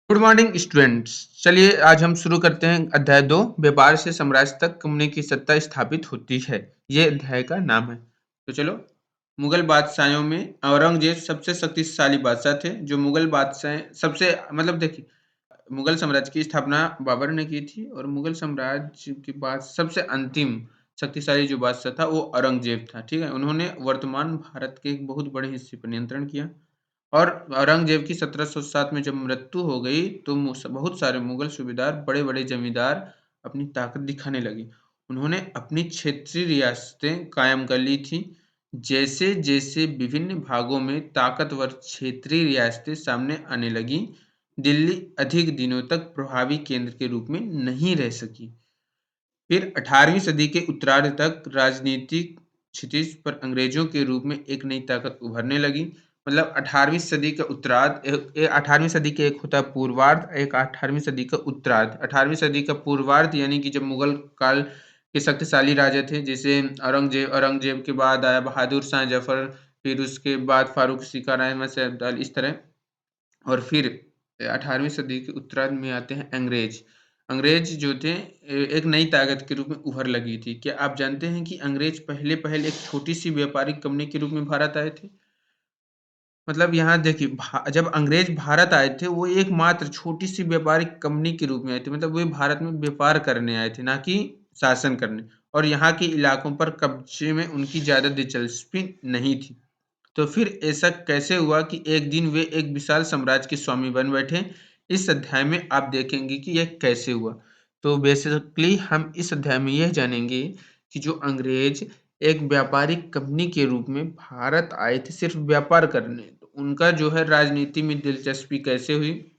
Good morning students. चलिए आज हम शुरू करते हैं अध्याय 2 व्यापार से साम्राज्य तक कम्युनी की सत्ता स्थापित होती है। ये अध्याय का नाम है। तो चलो, मुगल बादशाहों में औरंगजेब सबसे शक्तिशाली बादशाह थे। जो मुगल बादशाह सबसे देखिए, मुगल साम्राज्य की स्थापना बाबर ने की थी और मुगल साम्राज्य के बाद सबसे अंतिम शक्तिशाली जो बादशाह था वो औरंगजेब था। ठीक है, उन्होंने वर्तमान भारत के एक बहुत बड़े हिस्से पर नियंत्रण किया और औरंगजेब की 1707 में जब मृत्यु हो गई तो बहुत सारे मुगल सूबेदार, बड़े-बड़े जमींदार अपनी ताकत दिखाने लगे। उन्होंने अपनी क्षेत्रीय रियासतें कायम कर ली थी। जैसे-जैसे विभिन्न भागों में ताकतवर क्षेत्रीय रियासतें सामने आने लगीं, दिल्ली अधिक दिनों तक प्रभावी केंद्र के रूप में नहीं रह सकी। फिर 18वीं सदी के उत्तरार्ध तक राजनीतिक क्षितिज पर अंग्रेजों के रूप में एक नई ताकत उभरने लगी। 18वीं सदी का उत्तरार्ध 18वीं सदी के एक होता है पूर्वार्ध, एक 18वीं सदी का उत्तरार्ध। 18वीं सदी का पूर्वार्ध यानी कि जब मुगल काल के शक्तिशाली राजा थे, जैसे औरंगजेब औरंगजेब के बाद आया बहादुर शाह जफर, फिर उसके बाद फारूक शिकार, अहमद शह अब्दाली, इस तरह। और फिर 18वीं सदी के उत्तरार्ध में आते हैं अंग्रेज। अंग्रेज जो थे एक नई ताकत के रूप में उभर लगी थी। क्या आप जानते हैं कि अंग्रेज पहले-पहले एक छोटी-सी व्यापारिक कंपनी के रूप में भारत आए थे? यहाँ देखिए, जब अंग्रेज भारत आए थे, वो एकमात्र छोटी-सी व्यापारिक कंपनी के रूप में आए थे। वे भारत में व्यापार करने आए थे, ना कि शासन करने। और यहाँ के इलाकों पर कब्जे में उनकी ज़्यादा दिलचस्पी नहीं थी। तो फिर ऐसा कैसे हुआ कि एक दिन वे एक विशाल साम्राज्य के स्वामी बन बैठे? इस अध्याय में आप देखेंगे कि यह कैसे हुआ। तो बेसिकली हम इस अध्याय में यह जानेंगे कि जो अंग्रेज एक व्यापारिक कंपनी के रूप में भारत आए थे सिर्फ व्यापार करने, तो उनका जो है राजनीति में दिलचस्पी कैसे हुई?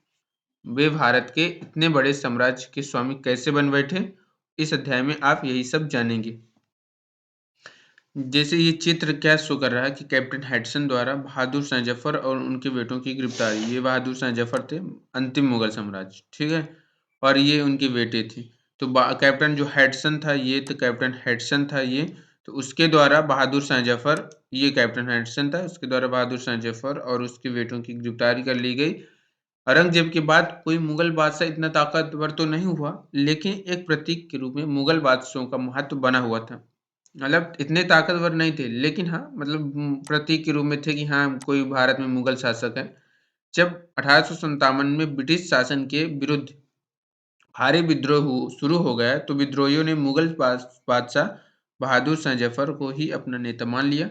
वे भारत के इतने बड़े साम्राज्य के स्वामी कैसे बन बैठे? इस अध्याय में आप यही सब जानेंगे। जैसे ये चित्र क्या शो कर रहा है कि कैप्टन हैडसन द्वारा बहादुर शाह जफर और उनके बेटों की गिरफ्तारी। ये बहादुर शाह जफर थे, अंतिम मुगल साम्राज्य, ठीक है? और ये उनके बेटे थे। तो कैप्टन जो हैडसन था ये, तो कैप्टन हैडसन था ये, तो उसके द्वारा बहादुर शाह जफर, ये कैप्टन हैडसन था, उसके द्वारा बहादुर शाह जफर और उसके बेटों की गिरफ्तारी कर ली गई। औरंगजेब के बाद कोई मुगल बादशाह इतना ताकतवर तो नहीं हुआ, लेकिन एक प्रतीक के रूप में मुगल बादशाहों का महत्व बना हुआ था। इतने ताकतवर नहीं थे, लेकिन हाँ, प्रतीक के रूप में थे कि हाँ, कोई भारत में मुगल शासक है। जब 1857 में ब्रिटिश शासन के विरुद्ध भारी विद्रोह शुरू हो गया, तो विद्रोहियों ने मुगल बादशाह बहादुर शाह जफर को ही अपना नेता मान लिया।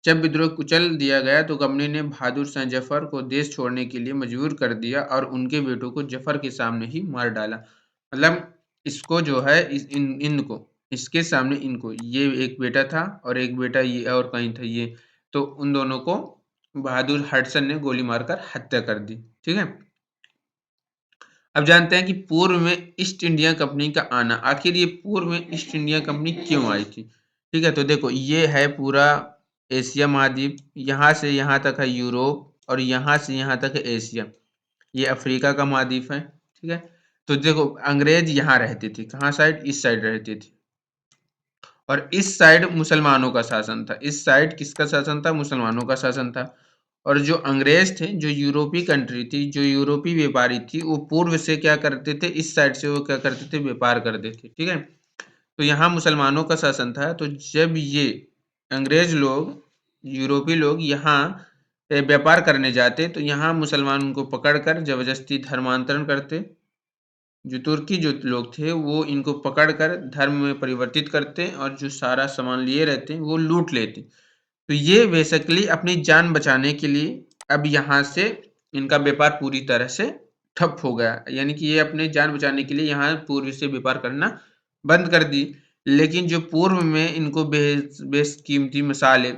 जब विद्रोह कुचल दिया गया, तो कंपनी ने बहादुर शाह जफर को देश छोड़ने के लिए मजबूर कर दिया और उनके बेटों को जफर के सामने ही मार डाला। इसको जो है इनको इसके सामने इनको, ये एक बेटा था और एक बेटा ये और कहीं था ये, तो उन दोनों को बहादुर हडसन ने गोली मारकर हत्या कर दी। ठीक है? अब जानते हैं कि पूर्व में ईस्ट इंडिया कंपनी का आना। आखिर ये पूर्व में ईस्ट इंडिया कंपनी क्यों आई थी? ठीक है, तो देखो, ये है पूरा एशिया महाद्वीप, यहाँ से यहाँ तक है यूरोप और यहाँ से यहाँ तक है एशिया। ये अफ्रीका का महाद्वीप है। ठीक है? तो देखो, अंग्रेज यहाँ रहते थे, कहाँ साइड? इस साइड रहते थे। और इस साइड मुसलमानों का शासन था। इस साइड किसका शासन था? मुसलमानों का शासन था। और जो अंग्रेज थे, जो यूरोपीय कंट्री थी, जो यूरोपीय व्यापारी थी, वो पूर्व से क्या करते थे? इस साइड से वो क्या करते थे? व्यापार करते थे। ठीक है? तो यहाँ मुसलमानों का शासन था। तो जब ये अंग्रेज लोग, यूरोपीय लोग यहाँ व्यापार करने जाते, तो यहाँ मुसलमान उनको पकड़कर जबरदस्ती धर्मांतरण करते। जो तुर्की जो लोग थे, वो इनको पकड़कर धर्म में परिवर्तित करते और जो सारा सामान लिए रहते वो लूट लेते। तो ये बेसिकली अपनी जान बचाने के लिए अब यहाँ से इनका व्यापार पूरी तरह से ठप हो गया। यानी कि ये अपने जान बचाने के लिए यहाँ पूर्व से व्यापार करना बंद कर दी। लेकिन जो पूर्व में इनको बेशकीमती मसाले,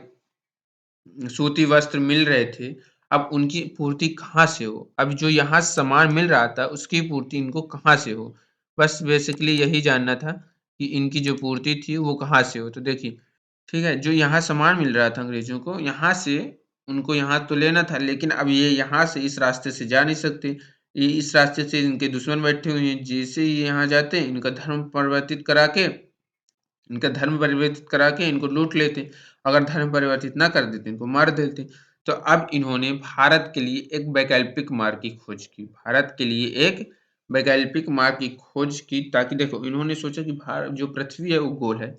सूती वस्त्र मिल रहे थे, अब उनकी पूर्ति कहाँ से हो? अब जो यहाँ सामान मिल रहा था, उसकी पूर्ति इनको कहाँ से हो? बस बेसिकली यही जानना था कि इनकी जो पूर्ति थी, वो कहाँ से हो? तो देखिए, ठीक है, जो यहाँ सामान मिल रहा था अंग्रेज़ों को, यहाँ से उनको यहाँ तो लेना था, लेकिन अब ये यहाँ से इस रास्ते से जा नहीं सकते। ये इस रास्ते से इनके दुश्मन बैठे हुए हैं। जैसे ही ये यहाँ जाते हैं, इनका धर्म परिवर्तित करा के इनको लूट लेते। अगर धर्म परिवर्तित ना कर देते, इनको मार देते। तो अब इन्होंने भारत के लिए एक वैकल्पिक मार्ग की खोज की। भारत के लिए एक वैकल्पिक मार्ग की खोज की, ताकि देखो इन्होंने सोचा कि जो पृथ्वी है वो गोल है।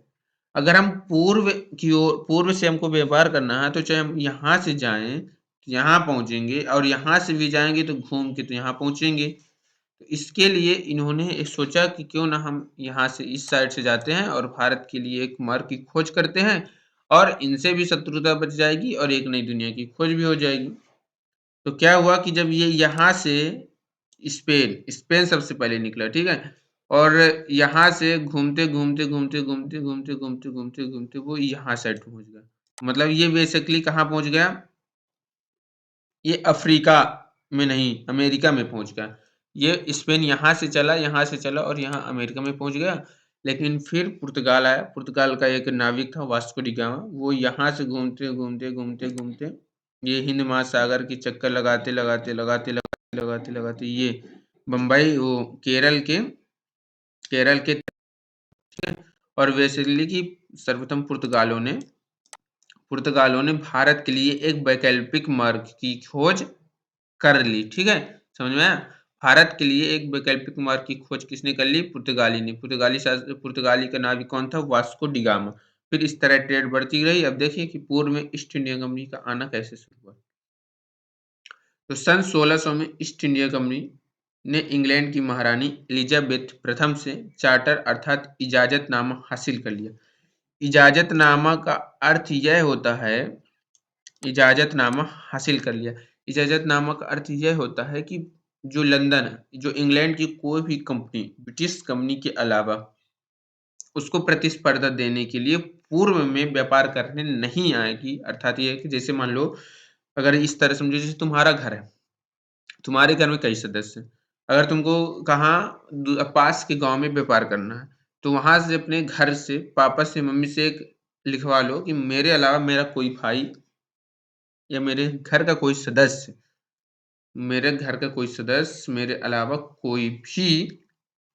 अगर हम पूर्व से हमको व्यापार करना है, तो चाहे हम यहाँ से जाएँ, यहाँ पहुँचेंगे, और यहाँ से भी जाएँगे तो घूम के तो यहाँ पहुँचेंगे। तो इसके लिए इन्होंने सोचा कि क्यों ना हम यहाँ से इस साइड से जाते हैं और भारत के लिए एक मार्ग की खोज करते हैं, और इनसे भी शत्रुता बच जाएगी और एक नई दुनिया की खोज भी हो जाएगी। तो क्या हुआ कि जब ये यहाँ से स्पेन सबसे पहले निकला, ठीक है? और यहाँ से घूमते वो यहाँ साइड पहुँच गया। मतलब ये बेसिकली कहाँ पहुँच गया? ये अफ्रीका में नहीं, अमेरिका में पहुँच गया। ये स्पेन यहाँ से चला और यहाँ अमेरिका में पहुँच गया। लेकिन फिर पुर्तगाल आया, पुर्तगाल का एक नाविक था वास्को डी गामा, वो यहाँ से घूमते ये हिंद महासागर की चक्कर लगाते ये बम्बई वो केरल के और बेसिकली कि सर्वप्रथम पुर्तगालों ने भारत के लिए एक वैकल्पिक मार्ग की खोज कर ली, ठीक है? समझ में आया? भारत के लिए एक वैकल्पिक मार्ग की खोज किसने कर ली? पुर्तगाली ने। पुर्तगाली का नाविक कौन था? Vasco D gamma. फिर इस तरह ट्रेड बढ़ती रही। अब देखिए कि पूर्व में ईस्ट इंडिया कंपनी का आना कैसे शुरू हुआ। तो सन 1600 में ईस्ट इंडिया कंपनी ने इंग्लैंड की महारानी एलिजाबेथ प्रथम से चार्टर अर्थात इजाजतनामा हासिल कर लिया। इजाजतनामा का अर्थ यह होता है, इजाजतनामा हासिल कर लिया। इजाजतनामा का अर्थ यह होता है कि जो लंदन है, जो इंग्लैंड की कोई भी कंपनी ब्रिटिश कंपनी के अलावा उसको प्रतिस्पर्धा देने के लिए पूर्व में व्यापार करने नहीं आएगी। अर्थात ये है कि जैसे मान लो, अगर इस तरह समझो जैसे तुम्हारा घर है, तुम्हारे घर में कई सदस्य हैं। अगर तुमको कहाँ पास के गांव में व्यापार करना है, तो वहां से अपने घर से पापा से मम्मी से एक लिखवा लो कि मेरे अलावा मेरा कोई भाई या मेरे घर का कोई सदस्य मेरे अलावा कोई भी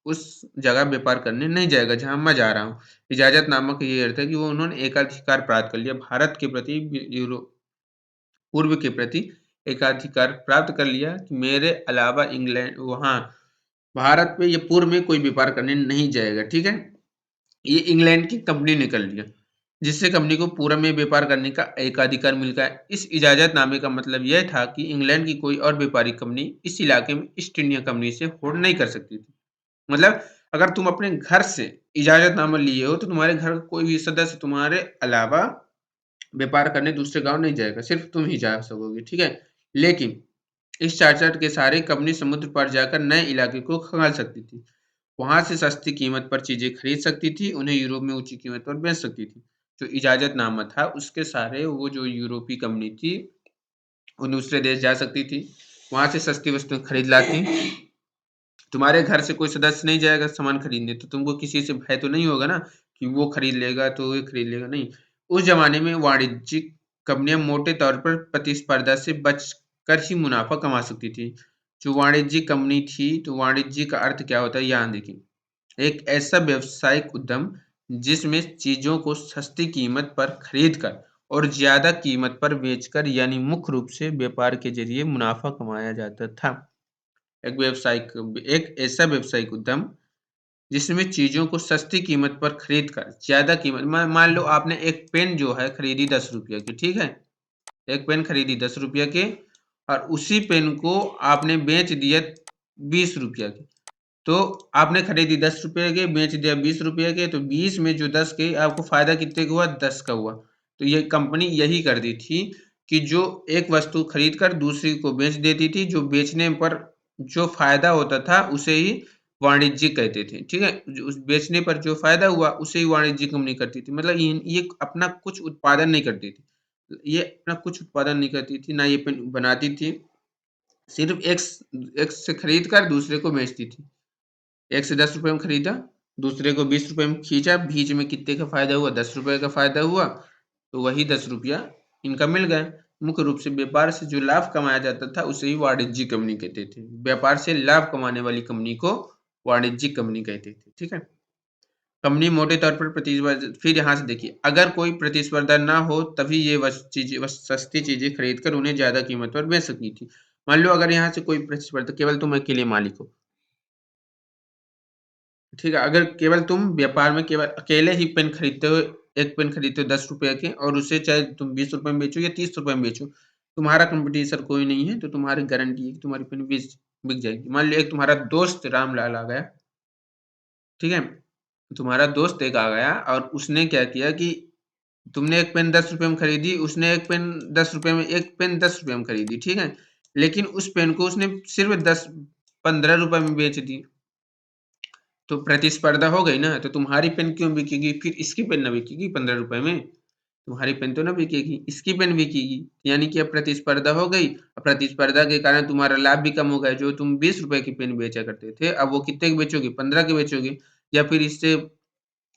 उस जगह व्यापार करने नहीं जाएगा जहां मैं जा रहा हूँ। इजाजतनामा का ये अर्थ है कि वो उन्होंने एकाधिकार प्राप्त कर लिया भारत के प्रति, पूर्व के प्रति एकाधिकार प्राप्त कर लिया कि मेरे अलावा इंग्लैंड वहाँ भारत में ये पूर्व में कोई व्यापार करने नहीं जाएगा, ठीक है? ये इंग्लैंड की कंपनी ने कर लिया, जिससे कंपनी को पूर्व में व्यापार करने का एकाधिकार मिल गया। इस इजाजतनामे का मतलब यह था कि इंग्लैंड की कोई और व्यापारिक कंपनी इस इलाके में ईस्ट इंडिया कंपनी से होड़ नहीं कर सकती थी। मतलब अगर तुम अपने घर से इजाजतनामा लिए हो, तो तुम्हारे घर का कोई भी सदस्य तुम्हारे अलावा व्यापार करने दूसरे गाँव नहीं जाएगा, सिर्फ तुम ही जा सकोगे, ठीक है? लेकिन इस चार्टर के सहारे कंपनी समुद्र पार जाकर नए इलाके को खंगाल सकती थी। वहां से सस्ती कीमत पर चीजें खरीद सकती थी, उन्हें यूरोप में ऊंची कीमत पर बेच सकती थी। जो इजाजतनामा था उसके सहारे वो जो यूरोपीय कंपनी थी वो दूसरे देश जा सकती थी, वहां से सस्ती वस्तुएं खरीद लाती। तुम्हारे घर से कोई सदस्य नहीं जाएगा सामान खरीदने, तो तुमको किसी से भय तो नहीं होगा ना कि वो खरीद लेगा तो ये खरीद लेगा, नहीं। उस जमाने में वाणिज्यिक कंपनियां मोटे तौर पर प्रतिस्पर्धा से बचकर ही मुनाफा कमा सकती थी। जो वाणिज्यिक कंपनी थी, तो वाणिज्य का अर्थ क्या होता है यहाँ देखिए, एक ऐसा व्यवसायिक उद्यम जिसमें चीजों को सस्ती कीमत पर खरीदकर और ज्यादा कीमत पर बेचकर, यानी मुख्य रूप से व्यापार के जरिए मुनाफा कमाया जाता था। एक ऐसा व्यवसायिक उद्यम जिसमें चीजों को सस्ती कीमत पर खरीद कर ज्यादा कीमत, मान लो आपने एक पेन जो है खरीदी 10 रुपये की, ठीक है? एक पेन खरीदी 10 रुपये के, और उसी पेन को आपने बेच दिया 20 रुपया के। तो आपने खरीदी 10 रुपये के, बेच दिया 20 रुपये के, तो 20 में जो 10 के आपको फायदा कितने का हुआ? 10 का हुआ। तो ये कंपनी यही करती थी कि जो एक वस्तु खरीद कर दूसरी को बेच देती थी, जो बेचने पर जो फायदा होता था उसे ही वाणिज्यिक कहते थे, ठीक है? उस बेचने पर जो फायदा हुआ उसे ही वाणिज्यिक कंपनी करती थी। मतलब ये अपना कुछ उत्पादन नहीं करती थी, ये अपना कुछ उत्पादन नहीं करती थी, ना ये बनाती थी, सिर्फ एक से खरीद कर दूसरे को बेचती थी। एक से 10 रुपये में खरीदा, दूसरे को 20 रुपये में खींचा, बीच में कितने का फायदा हुआ? 10 रुपये का फायदा हुआ, तो वही 10 रुपया इनका मिल गया। मुख्य रूप से व्यापार से जो लाभ कमाया जाता था उसे ही वाणिज्यिक कंपनी कहते थे। व्यापार से लाभ कमाने वाली कंपनी को वाणिज्यिक कंपनी कहते थे, ठीक है? कंपनी मोटे तौर पर प्रतिस्पर्धा, फिर यहाँ से देखिए, अगर कोई प्रतिस्पर्धा ना हो तभी ये सस्ती चीजें खरीद कर उन्हें ज्यादा कीमत पर बेच सकती थी। मान लो अगर यहाँ से कोई प्रतिस्पर्धा, केवल तुम अकेले मालिक हो, ठीक है, अगर केवल तुम व्यापार में केवल अकेले ही पेन खरीदते हो, एक पेन खरीदते हो 10 रुपए के, और उसे चाहे तुम 20 रुपए में बेचो या 30 रुपए में बेचो, तुम्हारा कंपटीशन कोई नहीं है, तो तुम्हारी गारंटी है कि तुम्हारी पेन बिक जाएगी। मान लो एक तुम्हारा दोस्त रामलाल आ गया, ठीक है, तुम्हारा दोस्त एक आ गया और उसने क्या किया कि तुमने एक पेन 10 रुपए में खरीदी, उसने एक पेन 10 रुपए में, एक पेन 10 रुपए में खरीदी, ठीक है, लेकिन उस पेन को उसने सिर्फ 10-15 रुपए में बेच दी, तो प्रतिस्पर्धा हो गई ना, तो तुम्हारी पेन क्यों बिकेगी, फिर इसकी पेन ना बिकेगी 15 रुपए में, तुम्हारी पेन तो ना बिकेगी, इसकी पेन बिकेगी, यानी कि अब प्रतिस्पर्धा हो गई। अब प्रतिस्पर्धा के कारण तुम्हारा लाभ भी कम हो गया, जो तुम 20 रुपए की पेन बेचा करते थे, अब वो कितने की बेचोगे, 15 की बेचोगे, या फिर इससे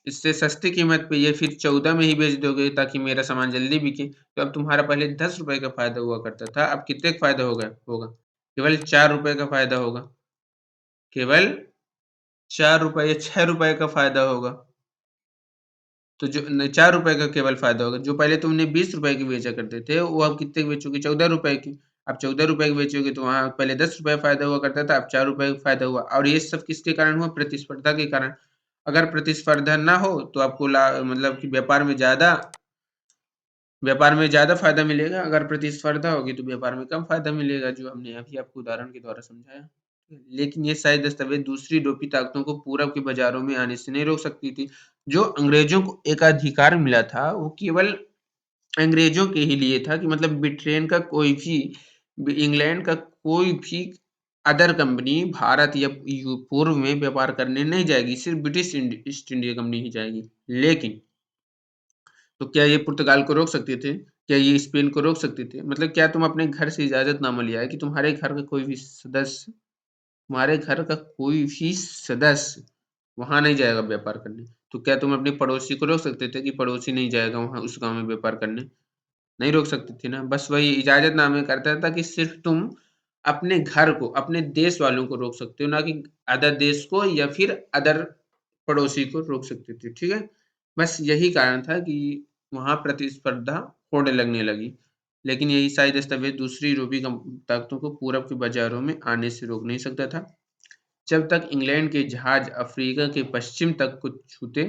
इससे सस्ती कीमत पे ये फिर 14 में ही बेच दोगे ताकि मेरा सामान जल्दी बिके। तो अब तुम्हारा पहले 10 रुपए का फायदा हुआ करता था, अब कितने का फायदा होगा, केवल 4 रुपए का फायदा होगा, केवल 4 रुपए या 6 रुपए का फायदा होगा। तो जो 4 रुपए का केवल फायदा होगा, जो पहले तुमने 20 रुपए की बेचा करते थे, वो अब कितने की बेचोगे, 14 रुपए की। अब 14 रुपए की बेचोगे तो वहां पहले 10 रुपए फायदा हुआ करता था, अब 4 रुपए का फायदा हुआ, और ये सब किसके कारण हुआ, प्रतिस्पर्धा के कारण। अगर प्रतिस्पर्धा ना हो तो आपको मतलब कि व्यापार में ज्यादा फायदा मिलेगा, अगर प्रतिस्पर्धा होगी तो व्यापार में कम फायदा मिलेगा, जो हमने अभी आपको उदाहरण के द्वारा समझाया। लेकिन ये सारे दस्तावेज दूसरी यूरोपीय ताकतों को पूरब के बाजारों में आने से नहीं रोक सकती थी। जो अंग्रेजों को एकाधिकार मिला था वो केवल अंग्रेजों के ही लिए था, कि मतलब ब्रिटेन का कोई भी, इंग्लैंड का कोई भी अदर कंपनी भारत या पूर्व में व्यापार करने नहीं जाएगी, सिर्फ ब्रिटिश ईस्ट इंडिया कंपनी ही जाएगी। लेकिन तो क्या ये पुर्तगाल को रोक सकते थे, क्या ये स्पेन को रोक सकते थे, मतलब क्या तुम अपने घर से इजाजतनामा लिया है कि तुम्हारे घर का कोई भी सदस्य वहां नहीं जाएगा व्यापार करने, तो क्या तुम अपने पड़ोसी को रोक सकते थे कि पड़ोसी नहीं जाएगा वहां उस गांव में व्यापार करने, नहीं रोक सकते थे ना। बस वही इजाजतनामे करता था कि सिर्फ तुम अपने घर को, अपने देश वालों को रोक सकते हो, ना कि अदर देश को या फिर अदर पड़ोसी को रोक सकते थे, ठीक है। बस यही कारण था कि वहां प्रतिस्पर्धा होने लगने लगी। लेकिन यही सारे दस्तावेज दूसरी यूरोपीय ताकतों को पूरब के बाजारों में आने से रोक नहीं सकता था। जब तक इंग्लैंड के जहाज अफ्रीका के पश्चिम तक को छूते,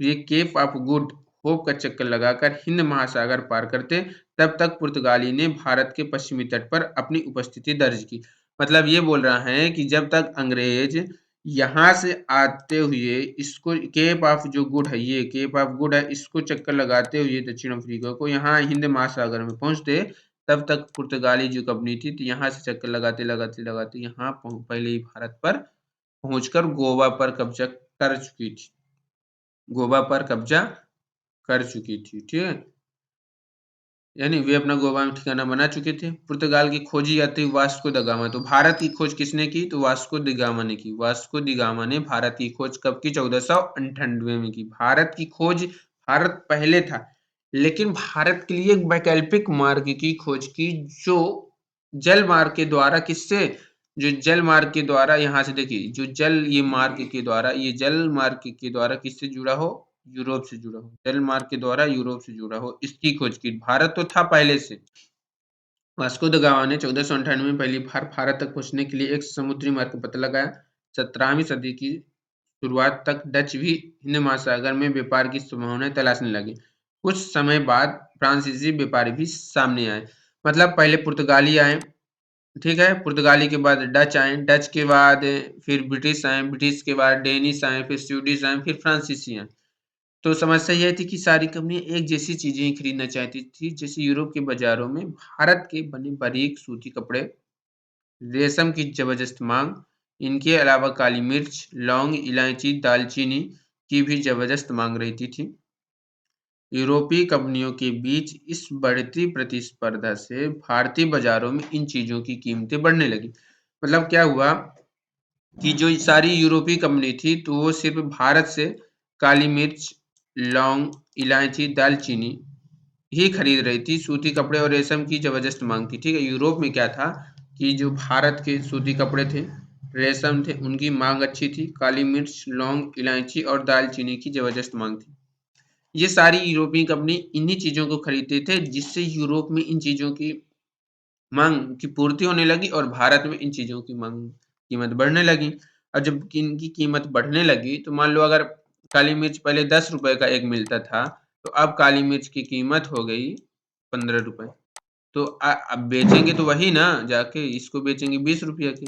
ये केप ऑफ गुड होप का चक्कर लगाकर हिंद महासागर पार करते, तब तक पुर्तगाली ने भारत के पश्चिमी तट पर अपनी उपस्थिति दर्ज की। मतलब ये बोल रहा है कि जब तक अंग्रेज यहाँ से आते हुए इसको केप ऑफ जो गुड है, ये केप ऑफ गुड है, इसको चक्कर लगाते हुए दक्षिण अफ्रीका को यहाँ हिंद महासागर में पहुंचते, तब तक पुर्तगाली जो कंपनी थी तो यहाँ से चक्कर लगाते लगाते लगाते यहाँ पहले ही भारत पर पहुंचकर गोवा पर कब्जा कर चुकी थी, गोवा पर कब्जा कर चुकी थी, ठीक है। यानी वे अपना गोवा में ठिकाना बना चुके थे। पुर्तगाल की खोजी यात्री वास्को द गामा, तो भारत की खोज किसने की, तो वास्को द गामा ने की। वास्को द गामा ने भारत की खोज कब की, 1498 में की। भारत की खोज, भारत पहले था, लेकिन भारत के लिए एक वैकल्पिक मार्ग की खोज की, जो जल मार्ग के द्वारा, किससे, जो जल मार्ग के द्वारा, यहाँ से देखिए, जो जल ये मार्ग के द्वारा, ये जल मार्ग के द्वारा किससे जुड़ा हो, यूरोप से जुड़ा हो, जल मार्ग के द्वारा यूरोप से जुड़ा हो, इसकी खोज की। भारत तो था पहले से। वास्को द गामा ने 1498 में पहली बार भारत तक पहुंचने के लिए एक समुद्री मार्ग का पता लगाया। 17वीं सदी की शुरुआत तक डच भी हिंद महासागर में व्यापार की संभावनाएं तलाशने लगे। कुछ समय बाद फ्रांसीसी व्यापारी भी सामने आए, मतलब पहले पुर्तगाली आए, ठीक है, पुर्तगाली के बाद डच आए, डच के बाद फिर ब्रिटिश आए, ब्रिटिश के बाद डेनिश आए, फिर स्वीडिश आए, फिर फ्रांसीसी आए। तो समस्या यह थी कि सारी कंपनियां एक जैसी चीजें ही खरीदना चाहती थी, जैसे यूरोप के बाजारों में भारत के बने बारीक सूती कपड़े, रेशम की जबरदस्त मांग, इनके अलावा काली मिर्च, लौंग, इलायची, दालचीनी की भी जबरदस्त मांग रहती थी। यूरोपीय कंपनियों के बीच इस बढ़ती प्रतिस्पर्धा से भारतीय बाजारों में इन चीजों की कीमतें बढ़ने लगी। मतलब क्या हुआ कि जो सारी यूरोपीय कंपनी थी तो वो सिर्फ भारत से काली मिर्च, लौंग, इलायची, दालचीनी ही खरीद रही थी। सूती कपड़े और रेशम की जबरदस्त मांग थी, ठीक है। यूरोप में क्या था कि जो भारत के सूती कपड़े थे, रेशम थे, उनकी मांग अच्छी थी। काली मिर्च, लौंग, इलायची और दालचीनी की जबरदस्त मांग थी। ये सारी यूरोपीय कंपनी इन्हीं चीजों को खरीदते थे, जिससे यूरोप में इन चीजों की मांग की पूर्ति होने लगी और भारत में इन चीजों की मांग कीमत बढ़ने लगी। और जब इनकी कीमत बढ़ने लगी तो मान लो अगर काली मिर्च पहले 10 रुपए का एक मिलता था, तो अब काली मिर्च की कीमत हो गई 15 रुपए। तो अब बेचेंगे तो वही ना, जाके इसको बेचेंगे 20 रुपया की।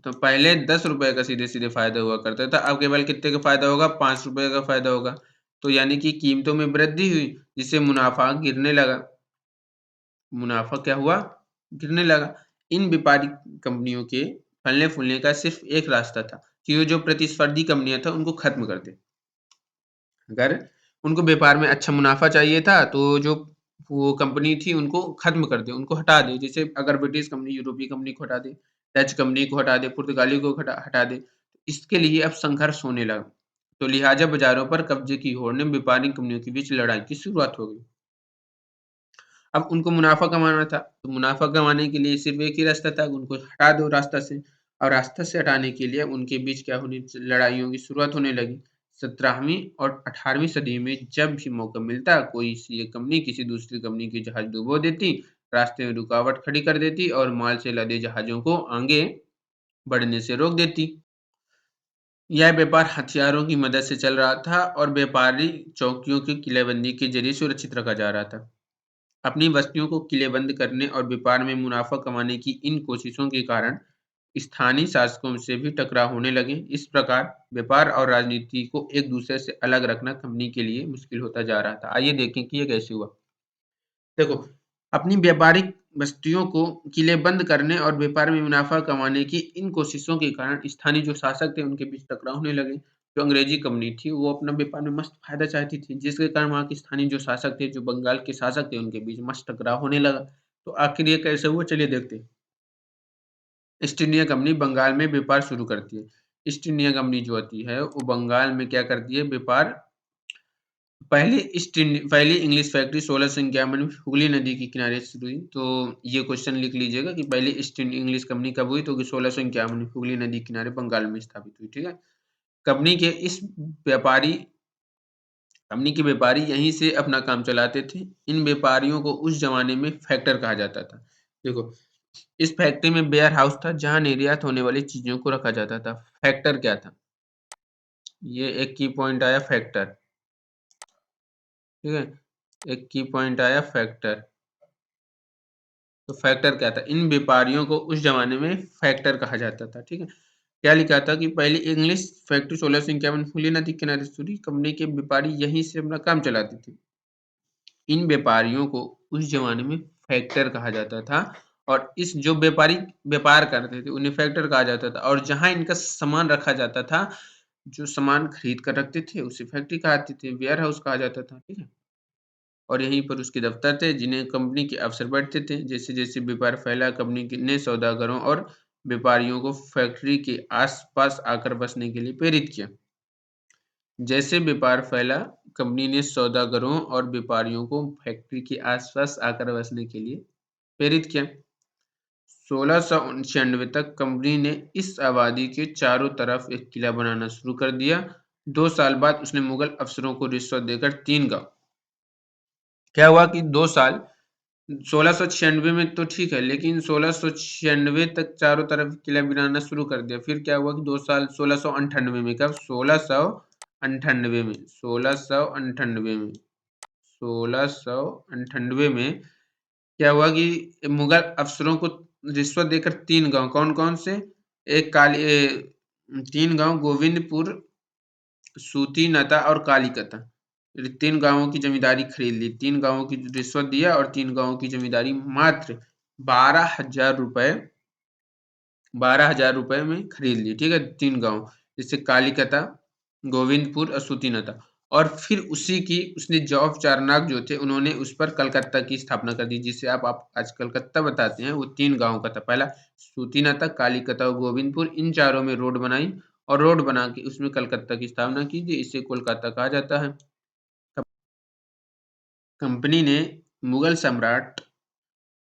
तो पहले 10 रुपए का सीधे सीधे फायदा हुआ करता था, अब केवल कितने का फायदा होगा, 5 रुपए का फायदा होगा। तो यानी कि कीमतों में वृद्धि हुई, जिससे मुनाफा गिरने लगा। मुनाफा क्या हुआ, गिरने लगा। इन व्यापारिक कंपनियों के फलने फूलने का सिर्फ एक रास्ता था कि वो जो प्रतिस्पर्धी कंपनियां था उनको खत्म कर दे। अगर उनको व्यापार में अच्छा मुनाफा चाहिए था तो जो वो कंपनी थी उनको खत्म कर दे, उनको हटा दे। जैसे अगर ब्रिटिश कंपनी यूरोपीय कंपनी को हटा दे, डच कंपनी को हटा दे, पुर्तगाली को हटा हटा दे, इसके लिए अब संघर्ष होने लगा। तो लिहाजा बाजारों पर कब्जे की होड़ ने व्यापारिक कंपनियों के बीच लड़ाई की शुरुआत हो गई। अब उनको मुनाफा कमाना था, तो मुनाफा कमाने के लिए सिर्फ एक ही रास्ता था, उनको हटा दो रास्ता से। और रास्ता से हटाने के लिए उनके बीच क्या होनी, लड़ाइयों की शुरुआत होने लगी। 17वीं और 18वीं सदी में जब भी मौका मिलता, कोई सी एक कंपनी किसी दूसरी कंपनी के जहाज डुबो देती, रास्ते में रुकावट खड़ी कर देती और माल से लदे जहाजों को आगे बढ़ने से रोक देती। यह व्यापार हथियारों की मदद से चल रहा था और व्यापारी चौकियों की किलेबंदी के जरिए सुरक्षित रखा जा रहा था। अपनी बस्तियों को किलेबंद करने और व्यापार में मुनाफा कमाने की इन कोशिशों के कारण स्थानीय शासकों से भी टकराव होने लगे। इस प्रकार व्यापार और राजनीति को एक दूसरे से अलग रखना कंपनी के लिए मुश्किल होता जा रहा था। आइए देखें कि ये कैसे हुआ। देखो, अपनी व्यापारिक बस्तियों को किलेबंद करने और व्यापार में मुनाफा कमाने की इन कोशिशों के कारण स्थानीय जो शासक थे उनके बीच टकराव होने लगे। जो अंग्रेजी कंपनी थी वो अपना व्यापार में मस्त फायदा चाहती थी, जिसके कारण वहाँ के स्थानीय जो शासक थे, जो बंगाल के शासक थे, उनके बीच मस्त टकराव होने लगा। तो आखिर ये कैसे हुआ, चलिए देखते हैं। ईस्ट इंडिया कंपनी बंगाल में व्यापार शुरू करती है। ईस्ट इंडिया कंपनी जो होती है वो बंगाल में क्या करती है, व्यापार। पहली इंग्लिश फैक्ट्री 1651 में हुगली नदी के किनारे शुरू हुई। तो ये क्वेश्चन लिख लीजिएगा कि पहली ईस्ट इंग्लिश कंपनी कब हुई, तो 1651 में हुगली नदी किनारे बंगाल में स्थापित हुई। ठीक है। कंपनी के इस व्यापारी कंपनी के व्यापारी यहीं से अपना काम चलाते थे। इन व्यापारियों को उस जमाने में फैक्टर कहा जाता था। देखो, इस फैक्ट्री में वेयर हाउस था जहां निर्यात होने वाली चीजों को रखा जाता था। फैक्टर क्या था, ये एक की पॉइंट आया फैक्टर। ठीक है, एक की पॉइंट आया फैक्टर। तो फैक्टर क्या था, इन व्यापारियों को उस जमाने में फैक्टर कहा जाता था। ठीक है। क्या लिखा था कि पहली इंग्लिश फैक्ट्री 1651 हुगली नदी किनारे शुरू हुई। कंपनी के व्यापारी यहीं से अपना काम चलाते थे। इन व्यापारियों को उस जमाने में फैक्टर कहा जाता था और इस जो व्यापारी व्यापार करते थे उन्हें फैक्टर कहा जाता था। और जहां इनका सामान रखा जाता था, जो सामान खरीद कर रखते थे उसे फैक्ट्री कहते थे, वेयर हाउस कहा जाता था। ठीक है। और यहीं पर उसके दफ्तर थे जिन्हें कंपनी के अफसर बैठते थे। जैसे जैसे व्यापार फैला, कंपनी ने सौदागरों और व्यापारियों को फैक्ट्री के आसपास आकर बसने के लिए प्रेरित किया। जैसे व्यापार फैला, कंपनी ने सौदागरों और व्यापारियों को फैक्ट्री के आसपास आकर बसने के लिए प्रेरित किया। 1696 तक कंपनी ने इस आबादी के चारों तरफ एक किला बनाना शुरू कर दिया। 2 साल बाद उसने मुगल अफसरों को रिश्वत देकर 3 गांव। क्या हुआ कि 2 साल, 1696 में तो ठीक है, लेकिन 1696 तक चारों तरफ किला बनाना शुरू कर दिया। फिर क्या हुआ कि 2 साल 1698 में, कब, 1698 में, 1698 में, 1698 में क्या हुआ कि मुगल अफसरों को रिश्वत देकर 3 गांव, कौन कौन से, एक 3 गांव गोविंदपुर, सूती नता और कालीकता, 3 गांवों की जमींदारी खरीद ली। 3 गांवों की रिश्वत दिया और 3 गांवों की जमींदारी मात्र 12,000 रुपए, 12,000 रुपए में खरीद ली। ठीक है, 3 गांव, जैसे कालीकता, गोविंदपुर और सूती नता। और फिर उसी की उसने जॉब चारनाक जो थे उन्होंने उस पर कलकत्ता की स्थापना कर दी, जिसे आप आज कलकत्ता बताते हैं। वो 3 गांव का था। पहला सूती नता, कालीकता और गोविंदपुर, इन चारों में रोड बनाई और रोड बना के उसमें कलकत्ता की स्थापना की थी। इसे कोलकाता कहा जाता है। कंपनी ने मुगल सम्राट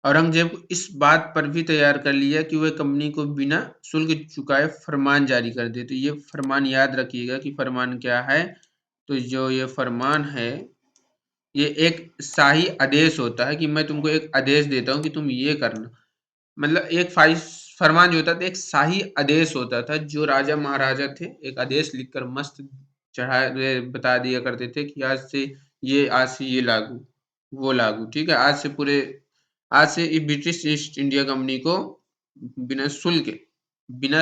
औरंगजेब को इस बात पर भी तैयार कर लिया कि वह कंपनी को बिना शुल्क चुकाए फरमान जारी कर दे। तो ये फरमान याद रखिएगा कि फरमान क्या है। तो जो ये फरमान है, ये एक शाही आदेश होता है कि मैं तुमको एक आदेश देता हूँ कि तुम ये करना। मतलब एक फरमान जो होता था, एक शाही आदेश होता था। जो राजा महाराजा थे, एक आदेश लिखकर मस्त चढ़ा बता दिया करते थे कि आज से ये लागू, वो लागू। ठीक है, आज से ये ब्रिटिश ईस्ट इंडिया कंपनी को बिना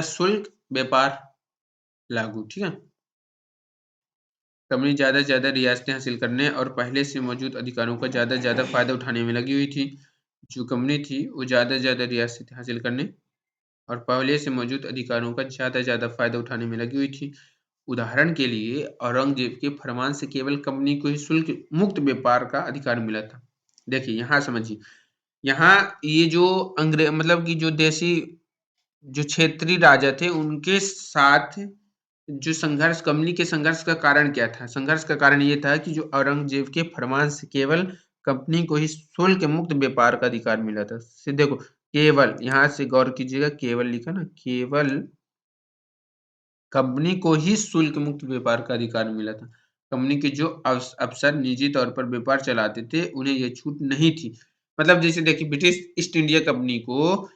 शुल्क व्यापार लागू। ठीक है, कंपनी ज्यादा से ज्यादा रियासतें हासिल करने और पहले से मौजूद अधिकारों का ज्यादा से ज्यादा फायदा उठाने में लगी हुई थी। जो कंपनी थी वो ज्यादा से ज्यादा रियासतें हासिल करने और पहले से मौजूद अधिकारों का ज़्यादा से ज़्यादा फ़ायदा उठाने में लगी हुई थी। उदाहरण के लिए औरंगज़ेब के फरमान से केवल कंपनी को ही शुल्क मुक्त व्यापार का अधिकार मिला था। देखिए यहाँ समझिए, यहाँ ये जो मतलब कि जो देशी जो क्षेत्रीय राजा थे उनके साथ जो संघर्ष, कंपनी के संघर्ष का कारण क्या था? संघर्ष का कारण ये था कि जो औरंगज़ेब के फरमान से केवल कंपनी को ही शुल्क मुक्त व्यापार का अधिकार मिला था। देखो, केवल, यहाँ से गौर कीजिएगा, केवल लिखा ना, केवल कंपनी को ही शुल्क मुक्त व्यापार का अधिकार मिला था। कंपनी के जो अफसर निजी तौर पर व्यापार चलाते थे उन्हें यह छूट नहीं थी। मतलब जैसे देखिए, ब्रिटिश ईस्ट इंडिया कंपनी को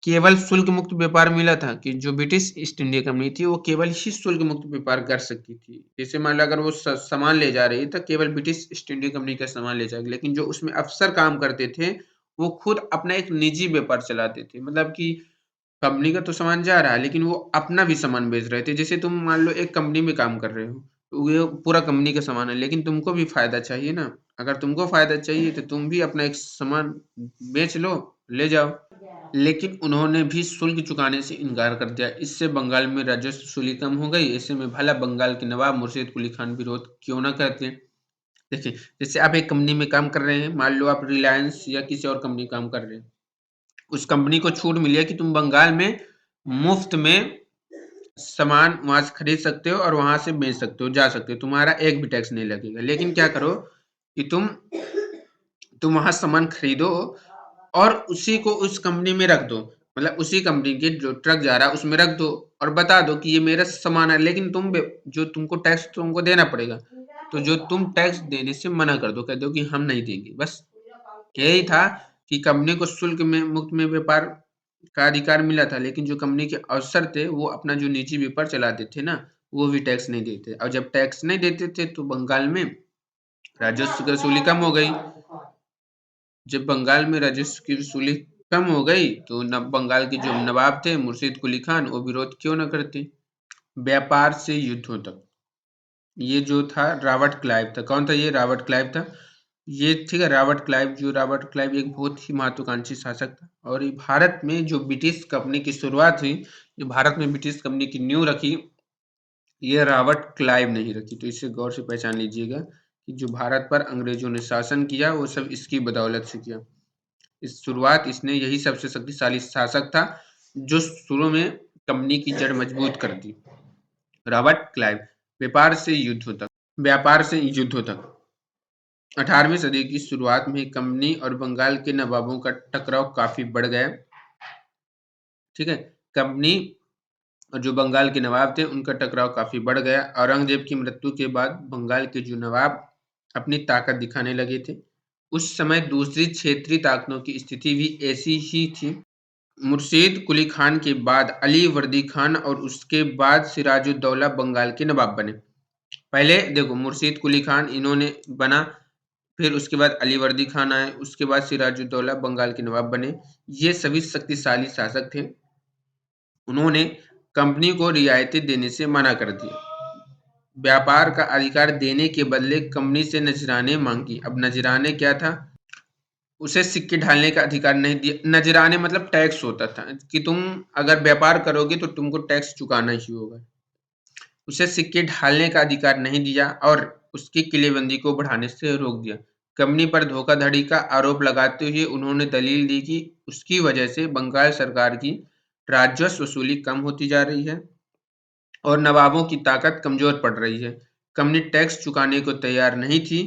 केवल शुल्क मुक्त व्यापार मिला था कि जो ब्रिटिश ईस्ट इंडिया कंपनी थी वो केवल ही शुल्क मुक्त व्यापार कर सकती थी। जैसे मान लो अगर वो सामान ले जा रही है तो केवल ब्रिटिश ईस्ट इंडिया कंपनी का सामान ले जाएगी, लेकिन जो उसमें अफसर काम करते थे वो खुद अपना एक निजी व्यापार चलाते थे। मतलब कि कंपनी का तो सामान जा रहा है लेकिन वो अपना भी सामान बेच रहे थे। जैसे तुम मान लो एक कंपनी में काम कर रहे हो, तो ये पूरा कंपनी का सामान है लेकिन तुमको भी फायदा चाहिए ना। अगर तुमको फायदा चाहिए तो तुम भी अपना एक सामान बेच लो, ले जाओ। लेकिन उन्होंने भी शुल्क चुकाने से इनकार कर दिया। इससे बंगाल में राजस्व वसूली कम हो गई। ऐसे में भला बंगाल के नवाब मुर्शिद कुली खान विरोध क्यों ना करते। देखिए, जैसे आप एक कंपनी में काम कर रहे हैं, मान लो आप रिलायंस या किसी और कंपनी काम कर रहे हैं, उस कंपनी को छूट मिली है कि तुम बंगाल में मुफ्त में सामान वहां से खरीद सकते हो और वहां से बेच सकते हो, जा सकते हो, तुम्हारा एक भी टैक्स नहीं लगेगा। लेकिन क्या करो कि तुम वहां सामान खरीदो और उसी को उस कंपनी में रख दो। मतलब उसी कंपनी के जो ट्रक जा रहा है उसमें रख दो और बता दो कि ये मेरा सामान है, लेकिन जो तुमको टैक्स तुमको देना पड़ेगा। तो जो तुम टैक्स देने से मना कर दो, कह दो कि हम नहीं देंगे। बस यही था कि कंपनी को शुल्क में मुक्त में व्यापार का अधिकार मिला था, लेकिन जो कंपनी के अफसर थे वो अपना जो निजी व्यापार चलाते थे ना, वो भी टैक्स नहीं देते। और जब टैक्स नहीं देते थे तो बंगाल में राजस्व की वसूली कम हो गई। जब बंगाल में राजस्व की वसूली कम हो गई तो बंगाल के जो नवाब थे मुर्शिद कुली खान, वो विरोध क्यों न करते। व्यापार से युद्धों तक, ये जो था रॉबर्ट क्लाइव था। कौन था ये? रॉबर्ट क्लाइव था ये। ठीक है, रॉबर्ट क्लाइव एक बहुत ही महत्वाकांक्षी शासक था। और ये भारत में जो ब्रिटिश कंपनी की शुरुआत हुई, जो भारत में ब्रिटिश कंपनी की नींव रखी, ये रॉबर्ट क्लाइव नहीं रखी। तो इसे गौर से पहचान लीजिएगा कि जो भारत पर अंग्रेजों ने शासन किया वो सब इसकी बदौलत से किया। इस शुरुआत इसने, यही सबसे शक्तिशाली शासक था जो शुरू में कंपनी की जड़ मजबूत कर दी। Robert Clive. व्यापार से युद्धों तक 18वीं सदी की शुरुआत में कंपनी और बंगाल के नवाबों का टकराव काफी बढ़ गया। ठीक है, कंपनी और जो बंगाल के नवाब थे उनका टकराव काफी बढ़ गया। औरंगजेब की मृत्यु के बाद बंगाल के जो नवाब अपनी ताकत दिखाने लगे थे। उस समय दूसरी क्षेत्रीय ताकतों की स्थिति भी ऐसी ही थी। मुर्शीद कुली खान के बाद अली वर्दी खान और उसके बाद सिराजुद्दौला बंगाल के नवाब बने। पहले देखो, मुर्शीद कुली खान इन्होंने बना, फिर उसके बाद अली वर्दी खान आए, उसके बाद सिराजुद्दौला बंगाल के नवाब बने। ये सभी शक्तिशाली शासक थे। उन्होंने कंपनी को रियायतें देने से मना कर दिया। व्यापार का अधिकार देने के बदले कंपनी से नजराने मांगी। अब नजराने क्या था? उसे सिक्के ढालने का अधिकार नहीं दिया। नजराने मतलब टैक्स होता था कि तुम अगर व्यापार करोगे तो तुमको टैक्स चुकाना ही होगा। उसे सिक्के ढालने का अधिकार नहीं दिया और उसकी किलेबंदी को बढ़ाने से रोक दिया। कंपनी पर धोखाधड़ी का आरोप लगाते हुए उन्होंने दलील दी कि उसकी वजह से बंगाल सरकार की राजस्व वसूली कम होती जा रही है और नवाबों की ताकत कमजोर पड़ रही है। कंपनी टैक्स चुकाने को तैयार नहीं थी।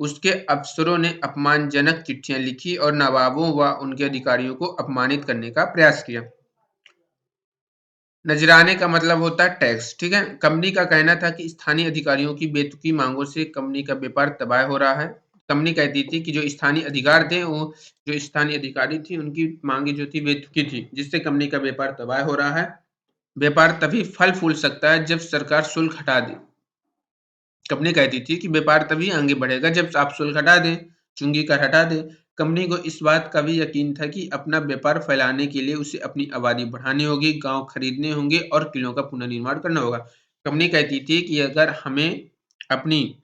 उसके अफसरों ने अपमानजनक चिट्ठियां लिखी और नवाबों व उनके अधिकारियों को अपमानित करने का प्रयास किया। नजराने का मतलब होता है टैक्स, ठीक है। कंपनी का कहना था कि स्थानीय अधिकारियों की बेतुकी मांगों से कंपनी का व्यापार तबाह हो रहा है। कंपनी कहती थी कि जो स्थानीय अधिकार थे, वो जो स्थानीय अधिकारी थी, उनकी मांगे जो थी बेतुकी थी, जिससे कंपनी का व्यापार तबाह हो रहा है। व्यापार तभी फल फूल सकता है जब सरकार शुल्क हटा दे। कंपनी कहती थी कि व्यापार तभी आगे बढ़ेगा जब आप शुल्क हटा दें, चुंगी कर हटा दें। कंपनी को इस बात का भी यकीन था कि अपना व्यापार फैलाने के लिए उसे अपनी आबादी बढ़ानी होगी, गांव खरीदने होंगे और किलों का पुनर्निर्माण करना होगा। कंपनी कहती थी कि अगर हमें अपनी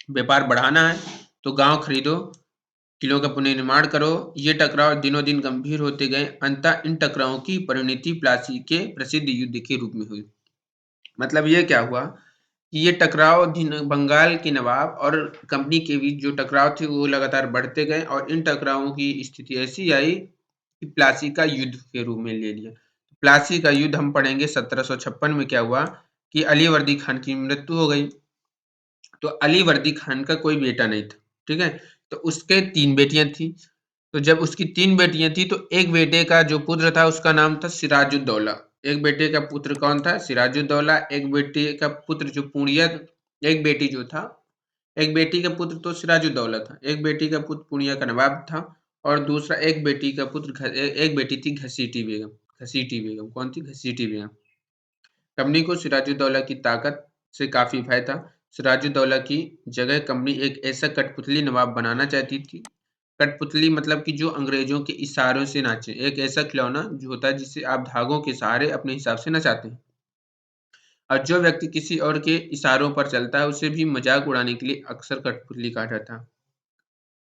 व्यापार बढ़ाना है तो गांव खरीदो, किलों का पुनर्निर्माण करो। ये टकराव दिनों दिन गंभीर होते गए। अंततः इन टकरावों की परिणति प्लासी के प्रसिद्ध युद्ध के रूप में हुई। मतलब ये क्या हुआ कि ये टकराव बंगाल के नवाब और कंपनी के बीच जो टकराव थे वो लगातार बढ़ते गए और इन टकरावों की स्थिति ऐसी आई कि प्लासी का युद्ध के रूप में ले लिया। प्लासी का युद्ध हम पढ़ेंगे 1756 में क्या हुआ कि अली वर्दी खान की मृत्यु हो गई। तो अली वर्दी खान का कोई बेटा नहीं था, ठीक है। तो उसके 3 बेटियां थी। तो जब उसकी 3 बेटियां थी तो एक बेटे का जो पुत्र था उसका नाम था सिराजुद्दौला। एक बेटे का पुत्र कौन था? सिराजुद्दौला। एक बेटे का पुत्र जो पूर्णिया, एक बेटी जो था, एक बेटी का पुत्र तो सिराजुद्दौला था, एक बेटी का पुत्र पूर्णिया का नवाब था और दूसरा एक बेटी का पुत्र एक बेटी थी घसीटी बेगम। घसीटी बेगम कौन थी? घसीटी बेगम। कंपनी को सिराजुद्दौला की ताकत से काफी भय था। सिराजुद्दौला की जगह कंपनी एक ऐसा कठपुतली नवाब बनाना चाहती थी। कठपुतली मतलब कि जो अंग्रेजों के इशारों से नाचे, एक ऐसा खिलौना जो होता है जिसे आप धागों के सहारे अपने हिसाब से नचाते हैं। और जो व्यक्ति किसी और के इशारों पर चलता है उसे भी मजाक उड़ाने के लिए अक्सर कठपुतली कहा जाता है।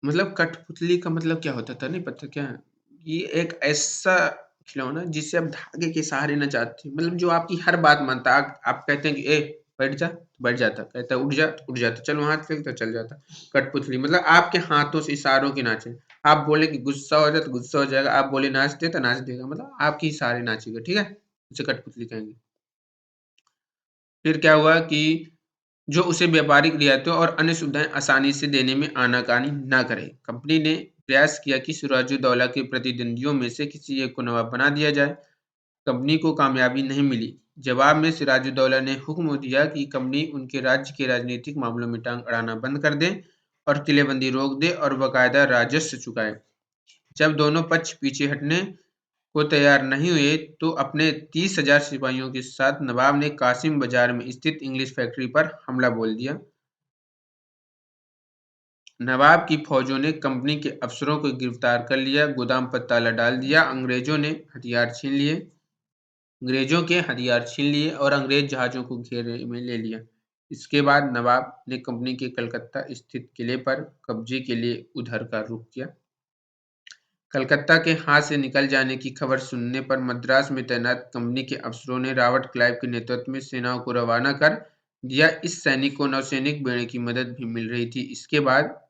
मतलब कठपुतली का मतलब क्या होता था नहीं पता क्या? ये एक ऐसा खिलौना जिससे आप धागे के सहारे नचाते हैं। मतलब जो आपकी हर बात मानता है। आप कहते हैं कि ए बैठ जा, तो बैठ जाता। कहता है उठ जा, तो उठ जाता। चल वहाँ चल, तो चल जाता। कठपुतली मतलब आपके हाथों से इशारों के नाचे। आप बोले कि गुस्सा हो जाए तो गुस्सा हो जाएगा, आप बोले नाच दे तो नाच देगा। मतलब आपके इशारे नाचेगा, ठीक है? उसे कठपुतली कहेंगे। फिर क्या हुआ कि जो उसे व्यापारिक रियायतों और अन्य सुविधाएं आसानी से देने में आनाकानी न करे। कंपनी ने प्रयास किया कि सिराजुद्दौला के प्रतिद्वंदियों में से किसी एक को नवाब बना दिया जाए। कंपनी को कामयाबी नहीं मिली। जवाब में सिराजुद्दौला ने हुक्म दिया कि कंपनी उनके राज्य के राजनीतिक मामलों में टांग अड़ाना बंद कर दे और किलेबंदी रोक दे और बाकायदा राजस्व चुकाए। जब दोनों पक्ष पीछे हटने को तैयार नहीं हुए तो अपने 30,000 सिपाहियों के साथ नवाब ने कासिम बाजार में स्थित इंग्लिश फैक्ट्री पर हमला बोल दिया। नवाब की फौजों ने कंपनी के अफसरों को गिरफ्तार कर लिया, गोदाम पर ताला डाल दिया। अंग्रेजों के हथियार छीन लिए और अंग्रेज जहाजों को घेरे में ले लिया। इसके बाद नवाब ने कंपनी के कलकत्ता स्थित किले पर कब्जे के लिए उधर का रुख किया। कलकत्ता के हाथ से निकल जाने की खबर सुनने पर मद्रास में तैनात कंपनी के अफसरों ने रॉबर्ट क्लाइव के नेतृत्व में सेनाओं को रवाना कर दिया। इस सैनिक को नौसैनिक बेड़े की मदद भी मिल रही थी। इसके बाद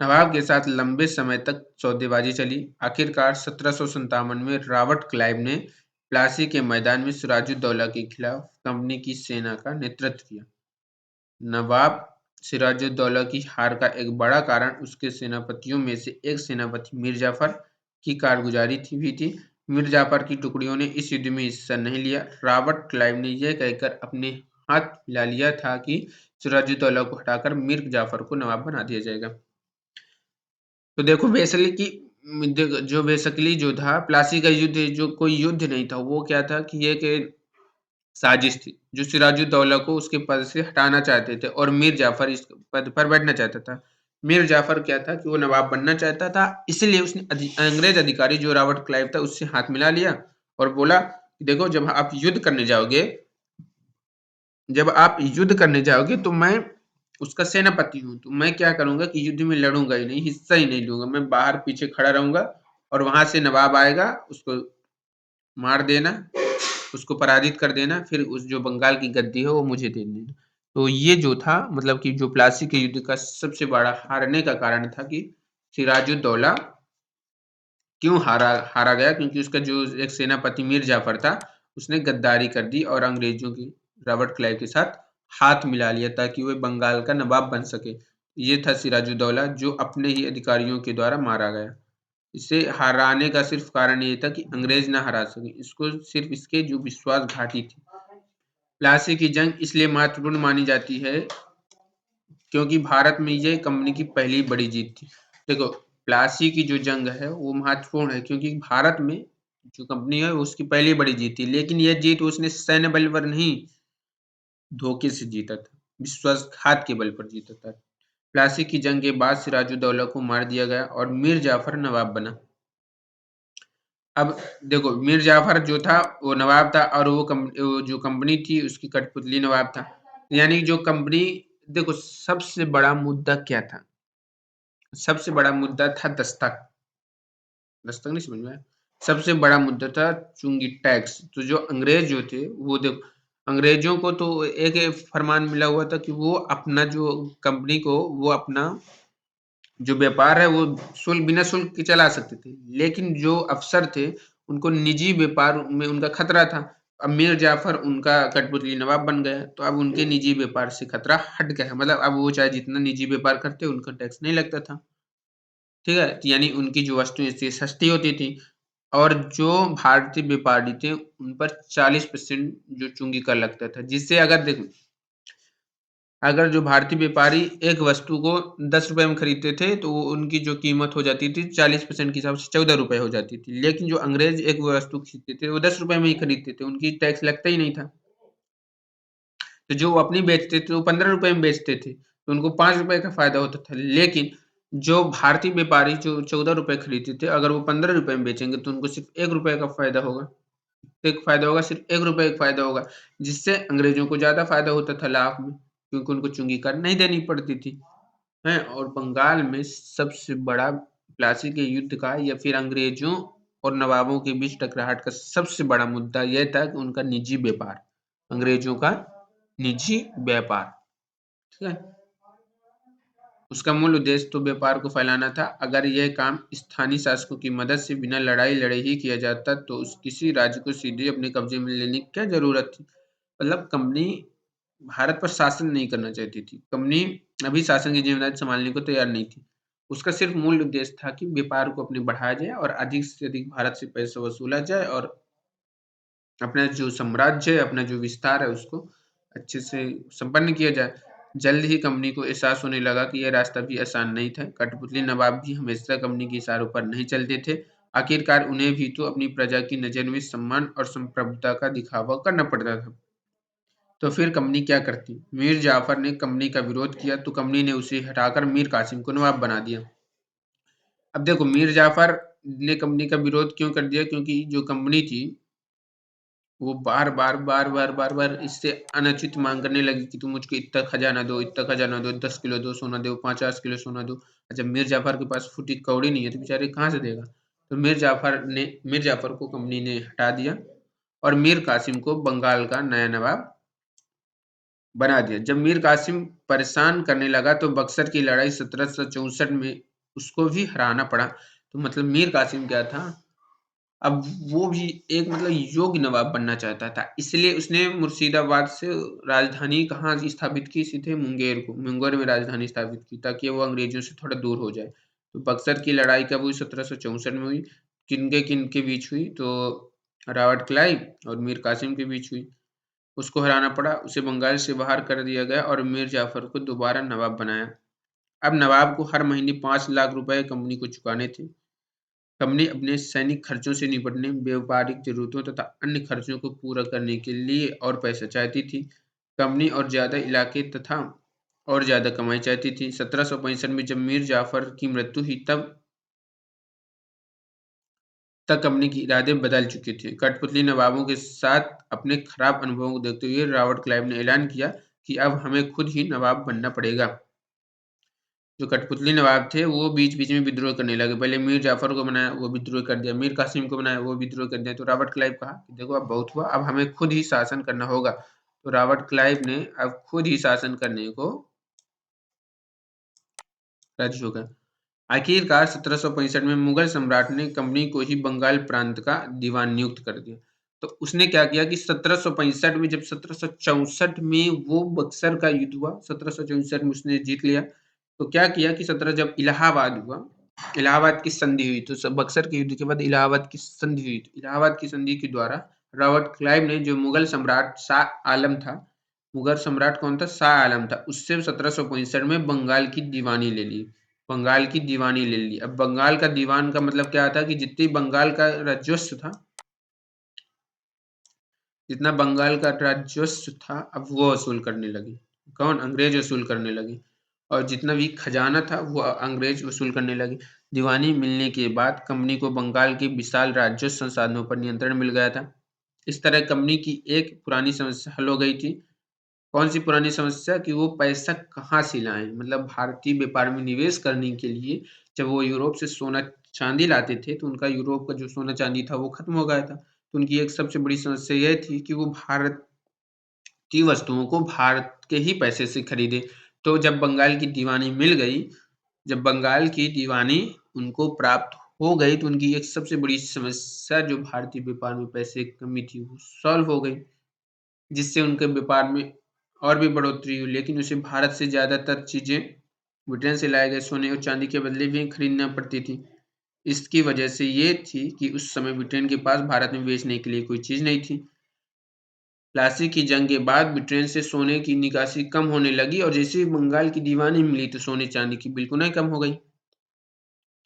नवाब के साथ लंबे समय तक सौदेबाजी चली। आखिरकार 1757 में रॉबर्ट क्लाइव ने प्लासी के मैदान में सिराजुद्दौला के खिलाफ कंपनी की सेना का नेतृत्व किया। नवाब सिराजुद्दौला की हार का एक बड़ा कारण उसके सेनापतियों में से एक सेनापति मीर जाफर की कारगुजारी भी थी। मीर जाफर की टुकड़ियों ने इस युद्ध में हिस्सा नहीं लिया। रॉबर्ट क्लाइव ने यह कहकर अपने हाथ मिला लिया था कि सिराजुद्दौला को हटाकर मीर जाफर को नवाब बना दिया जाएगा। तो देखो बेसिकली कि जो बेसिकली जो था प्लासी का युद्ध जो कोई युद्ध नहीं था, वो क्या था कि ये कि साजिश थी। जो सिराजुद्दौला को उसके पद से हटाना चाहते थे और मीर जाफर इस पद पर बैठना चाहता था। मीर जाफर क्या था कि वो नवाब बनना चाहता था, इसलिए उसने अंग्रेज अधिकारी जो रॉबर्ट क्लाइव था उससे हाथ मिला लिया और बोला देखो जब आप युद्ध करने जाओगे तो मैं उसका सेनापति हूँ, तो मैं क्या करूंगा कि युद्ध में लड़ूंगा ही नहीं, हिस्सा ही नहीं लूंगा। मैं बाहर पीछे खड़ा रहूंगा और वहां से नवाब आएगा, उसको मार देना, उसको पराजित कर देना, फिर उस जो बंगाल की गद्दी है वो मुझे दे देना। तो ये जो था मतलब कि जो प्लासी के युद्ध का सबसे बड़ा हारने का कारण था कि सिराजुद्दौला क्यों हारा गया, क्योंकि उसका जो एक सेनापति मीर जाफर था उसने गद्दारी कर दी और अंग्रेजों की रॉबर्ट क्लाइव के साथ हाथ मिला लिया ताकि वह बंगाल का नवाब बन सके। ये था सिराजुद्दौला जो अपने ही अधिकारियों के द्वारा मारा गया। इसे हराने का सिर्फ कारण ये था कि अंग्रेज ना हरा सके, इसको सिर्फ इसके जो विश्वासघाती थी। प्लासी की जंग इसलिए महत्वपूर्ण मानी जाती है क्योंकि भारत में ये कंपनी की पहली बड़ी जीत थी। देखो, प्लासी की जो जंग है वो महत्वपूर्ण है क्योंकि भारत में जो कंपनी है उसकी पहली बड़ी जीत थी, लेकिन यह जीत उसने सैन्य बल पर नहीं, धोखे से जीता था, विश्वासघात के बल पर जीता था। प्लासी की जंग के बाद सिराजुद्दौला को मार दिया गया और मीर जाफर नवाब बना। अब देखो, मीर जाफर जो था वो नवाब था और वो जो कंपनी थी उसकी कठपुतली नवाब था। यानी जो कंपनी, देखो सबसे बड़ा मुद्दा क्या था? सबसे बड़ा मुद्दा था दस्तक। दस्तक नहीं समझ में आया? सबसे बड़ा मुद्दा था चुंगी टैक्स। तो जो अंग्रेज जो थे वो देखो, अंग्रेजों को तो एक फरमान मिला हुआ था कि वो अपना जो कंपनी को वो अपना जो व्यापार है वो शुल्क बिना शुल्क के चला सकते थे, लेकिन जो अफसर थे उनको निजी व्यापार में उनका खतरा था। अब मीर जाफर उनका कठपुतली नवाब बन गया, तो अब उनके निजी व्यापार से खतरा हट गया। मतलब अब वो चाहे जितना निजी व्यापार करते उनका टैक्स नहीं लगता था। ठीक है, तो यानी उनकी जो वस्तुएं थी सस्ती होती थी और जो भारतीय व्यापारी थे उन पर 40% जो चुंगी कर लगता था, जिससे अगर देखो, अगर जो भारतीय व्यापारी एक वस्तु को 10 रुपए में खरीदते थे तो वो उनकी जो कीमत हो जाती थी 40% के हिसाब से 14 रुपए हो जाती थी। लेकिन जो अंग्रेज एक वस्तु खरीदते थे वो 10 रुपए में ही खरीदते थे, उनकी टैक्स लगता ही नहीं था। तो जो वो अपनी बेचते थे वो 15 रुपए में बेचते थे, तो उनको 5 रुपए का फायदा होता था। लेकिन जो भारतीय व्यापारी जो 14 रुपए खरीदते थे, अगर वो 15 रुपए में बेचेंगे तो उनको सिर्फ 1 रुपए का फायदा होगा। एक फायदा होगा, सिर्फ 1 रुपए का फायदा होगा, जिससे अंग्रेजों को ज़्यादा फायदा होता था लाभ में, क्योंकि उनको चुंगी कर नहीं देनी पड़ती थी। हैं, और बंगाल में सबसे बड़ा प्लासी के युद्ध का या फिर अंग्रेजों और नवाबों के बीच टकराहट का सबसे बड़ा मुद्दा यह था कि उनका निजी व्यापार, अंग्रेजों का निजी व्यापार। ठीक है, उसका मूल उद्देश्य तो व्यापार को फैलाना था। अगर यह काम स्थानीय शासकों की मदद से बिना लड़ाई लड़े ही किया जाता तो किसी राज्य को सीधे अपने कब्जे में लेने की क्या जरूरत थी? मतलब कंपनी भारत पर शासन नहीं करना चाहती थी। कंपनी अभी शासन की जिम्मेदारी संभालने को तैयार नहीं थी। उसका सिर्फ मूल उद्देश्य था कि व्यापार को अपने बढ़ाया जाए और अधिक से अधिक भारत से पैसा वसूला जाए और अपना जो साम्राज्य है, अपना जो विस्तार है उसको अच्छे से संपन्न किया जाए। जल्द ही कंपनी को एहसास होने लगा कि यह रास्ता भी आसान नहीं था। कठपुतली नवाब भी हमेशा कंपनी के इशारों पर नहीं चलते थे। आखिरकार उन्हें भी तो अपनी प्रजा की नज़र में सम्मान और संप्रभुता का दिखावा करना पड़ता था। तो फिर कंपनी क्या करती? मीर जाफर ने कंपनी का विरोध किया तो कंपनी ने उसे हटाकर मीर कासिम को नवाब बना दिया। अब देखो, मीर जाफर ने कंपनी का विरोध क्यों कर दिया? क्योंकि जो कंपनी थी वो बार-बार इससे अनचित माँग करने लगी कि तुम मुझको इतना खजाना दो, 10 किलो दो सोना दो, 50 किलो सोना दो। अच्छा, मीर जाफ़र के पास फूटी कौड़ी नहीं है तो बेचारे कहाँ से देगा? तो मीर जाफ़र को कंपनी ने हटा दिया और मीर कासिम को बंगाल का नया नवाब बना दिया। जब मीर कासिम परेशान करने लगा तो बक्सर की लड़ाई 1764 में उसको भी हराना पड़ा। तो मतलब मीर कासिम क्या था, अब वो भी एक मतलब योग्य नवाब बनना चाहता था, इसलिए उसने मुर्शिदाबाद से राजधानी कहाँ स्थापित की? सीधे मुंगेर में राजधानी स्थापित की ताकि वो अंग्रेजों से थोड़ा दूर हो जाए। तो बक्सर की लड़ाई कब हुई? 1764 में हुई। किनके बीच हुई? तो रॉबर्ट क्लाइव और मीर कासिम के बीच हुई। उसको हराना पड़ा, उसे बंगाल से बाहर कर दिया गया और मीर जाफर को दोबारा नवाब बनाया। अब नवाब को हर महीने 5 लाख रुपए कंपनी को चुकाने थे। कंपनी अपने सैनिक खर्चों से निपटने, व्यापारिक जरूरतों तथा अन्य खर्चों को पूरा करने के लिए और पैसा चाहती थी। कंपनी और ज्यादा इलाके तथा और ज्यादा कमाई चाहती थी। 1765 में जब मीर जाफर की मृत्यु हुई तब कंपनी के इरादे बदल चुके थे। कठपुतली नवाबों के साथ अपने खराब अनुभवों को देखते हुए रॉबर्ट क्लाइव ने ऐलान किया कि अब हमें खुद ही नवाब बनना पड़ेगा। जो कठपुतली नवाब थे वो बीच-बीच में विद्रोह करने लगे। पहले मीर जाफ़र को बनाया, वो विद्रोह कर दिया। मीर कासिम को बनाया, वो विद्रोह कर दिया। तो रॉबर्ट क्लाइव कहा कि देखो अब बहुत हुआ, अब हमें खुद ही शासन करना होगा। तो रॉबर्ट क्लाइव ने अब खुद ही शासन करने को राजी हो गए। आखिरकार 1765 में मुगल सम्राट ने कंपनी को ही बंगाल प्रांत का दीवान नियुक्त कर दिया। तो उसने क्या किया कि 1765 में, जब 1764 में वो बक्सर का युद्ध हुआ, 1764 में उसने जीत लिया। तो क्या किया कि जब इलाहाबाद हुआ, इलाहाबाद की संधि हुई, तो बक्सर के युद्ध के बाद इलाहाबाद की संधि हुई, तो इलाहाबाद की संधि के द्वारा रॉबर्ट क्लाइव ने, जो मुगल सम्राट शाह आलम था, मुगल सम्राट कौन था? शाह आलम था, उससे 1765 में बंगाल की दीवानी ले ली। बंगाल की दीवानी ले ली। अब बंगाल का दीवान का मतलब क्या था कि जितनी बंगाल का राजस्व था, जितना बंगाल का राजस्व था, अब वो वसूल करने लगे। कौन? अंग्रेज वसूल करने लगे। और जितना भी खजाना था वो अंग्रेज वसूल करने लगे। दीवानी मिलने के बाद कंपनी को बंगाल के विशाल राजस्व संसाधनों पर नियंत्रण मिल गया था। इस तरह कंपनी की एक पुरानी समस्या हल हो गई थी। कौन सी पुरानी समस्या? कि वो पैसा कहाँ से लाएं, मतलब भारतीय व्यापार में निवेश करने के लिए जब वो यूरोप से सोना चांदी लाते थे, तो उनका यूरोप का जो सोना चांदी था वो खत्म हो गया था। तो उनकी एक सबसे बड़ी समस्या यह थी कि वो भारत की वस्तुओं को भारत के ही पैसे से खरीदे। तो जब बंगाल की दीवानी मिल गई, जब बंगाल की दीवानी उनको प्राप्त हो गई, तो उनकी एक सबसे बड़ी समस्या, जो भारतीय व्यापार में पैसे की कमी थी, वो सॉल्व हो गई, जिससे उनके व्यापार में और भी बढ़ोतरी हुई। लेकिन उसे भारत से ज़्यादातर चीज़ें, ब्रिटेन से लाए गए सोने और चांदी के बदले भी खरीदना पड़ती थी। इसकी वजह से ये थी कि उस समय ब्रिटेन के पास भारत में बेचने के लिए कोई चीज़ नहीं थी। प्लासी की जंग के बाद ब्रिटेन से सोने की निकासी कम होने लगी, और जैसे ही बंगाल की दीवानी मिली, तो सोने चांदी की बिल्कुल ही कम हो गई।